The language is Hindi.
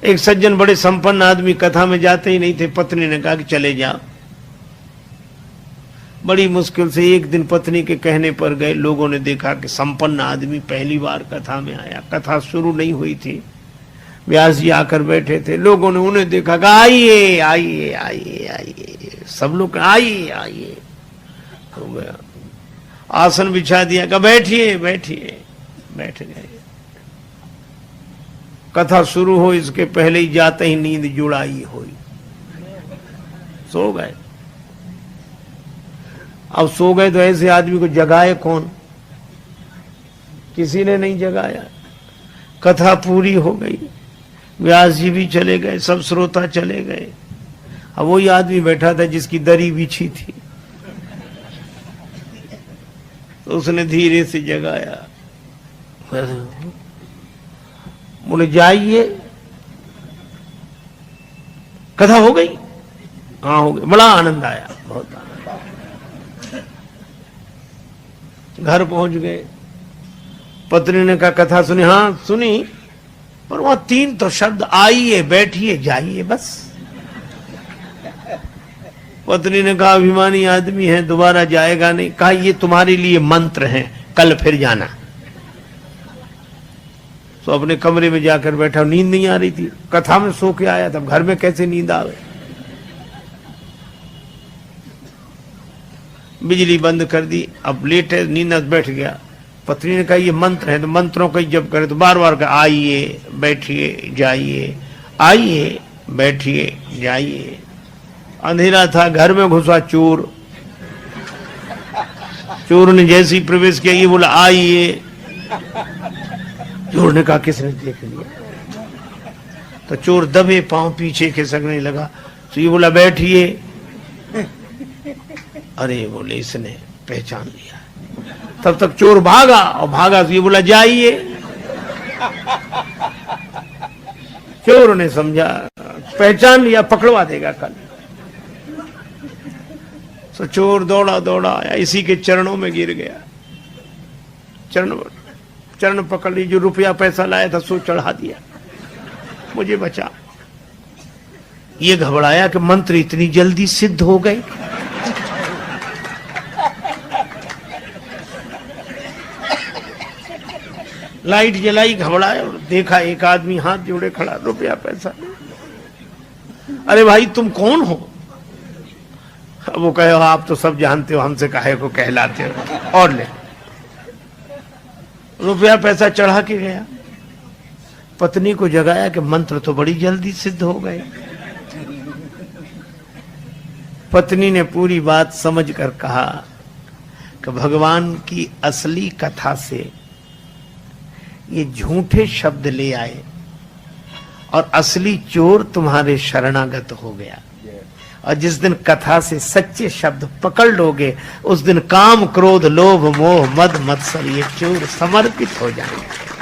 एक सज्जन बड़े संपन्न आदमी कथा में जाते ही नहीं थे। पत्नी ने कहा कि चले जाओ। बड़ी मुश्किल से एक दिन पत्नी के कहने पर गए। लोगों ने देखा कि संपन्न आदमी पहली बार कथा में आया। कथा शुरू नहीं हुई थी, व्यास जी आकर बैठे थे। लोगों ने उन्हें देखा कि आइए आइए आइए आइए, सब लोग आइए आइए हो गया। आसन बिछा दिया, कहा बैठिए बैठिए, बैठ गए। कथा शुरू हो इसके पहले ही जाते ही नींद जुड़ाई हुई, सो गए। अब सो गए तो ऐसे आदमी को जगाए कौन? किसी ने नहीं जगाया। कथा पूरी हो गई, व्यास जी भी चले गए, सब श्रोता चले गए। अब वही आदमी बैठा था जिसकी दरी बिछी थी, तो उसने धीरे से जगाया। बोले जाइए, कथा हो गई? हाँ हो गई। बड़ा आनंद आया, बहुत आनंद। घर पहुंच गए। पत्नी ने कहा कथा सुनी? हाँ सुनी, पर वहां 3 तो शब्द आइए बैठिए जाइए बस। पत्नी ने कहा अभिमानी आदमी है, दोबारा जाएगा नहीं। कहा ये तुम्हारे लिए मंत्र हैं, कल फिर जाना। तो अपने कमरे में जाकर बैठा। नींद नहीं आ रही थी, कथा में सो के आया था, घर में कैसे नींद आवे। बिजली बंद कर दी। अब लेट है, नींद बैठ गया। पत्नी ने कहा ये मंत्र है, तो मंत्रों का जप करे तो बार बार कहा आइए बैठिए जाइए, आइए बैठिए जाइए। अंधेरा था, घर में घुसा चोर। चोर ने जैसे ही प्रवेश किया, ये बोला आइए। चोर ने कहा किसने देख लिया? तो चोर दबे पांव पीछे खिसकने लगा। तो ये बोला बैठिए। अरे बोले इसने पहचान लिया। तब तक चोर भागा, और भागा तो ये बोला जाइए। चोर ने समझा पहचान लिया, पकड़वा देगा कल। तो चोर दौड़ा दौड़ा आया, इसी के चरणों में गिर गया। चरण पकड़ ली। जो रुपया पैसा लाया था सो चढ़ा दिया, मुझे बचा। ये घबराया कि मंत्र इतनी जल्दी सिद्ध हो गए। लाइट जलाई, घबराया और देखा एक आदमी हाथ जोड़े खड़ा, रुपया पैसा। अरे भाई तुम कौन हो? वो कहे आप तो सब जानते हो, हमसे काहे को कहलाते हो, और ले। रुपया पैसा चढ़ा के गया। पत्नी को जगाया कि मंत्र तो बड़ी जल्दी सिद्ध हो गए। पत्नी ने पूरी बात समझकर कहा कि भगवान की असली कथा से ये झूठे शब्द ले आए और असली चोर तुम्हारे शरणागत हो गया। और जिस दिन कथा से सच्चे शब्द पकड़ लोगे, उस दिन काम क्रोध लोभ मोह मद मत्सर ये चोर समर्पित हो जाएंगे।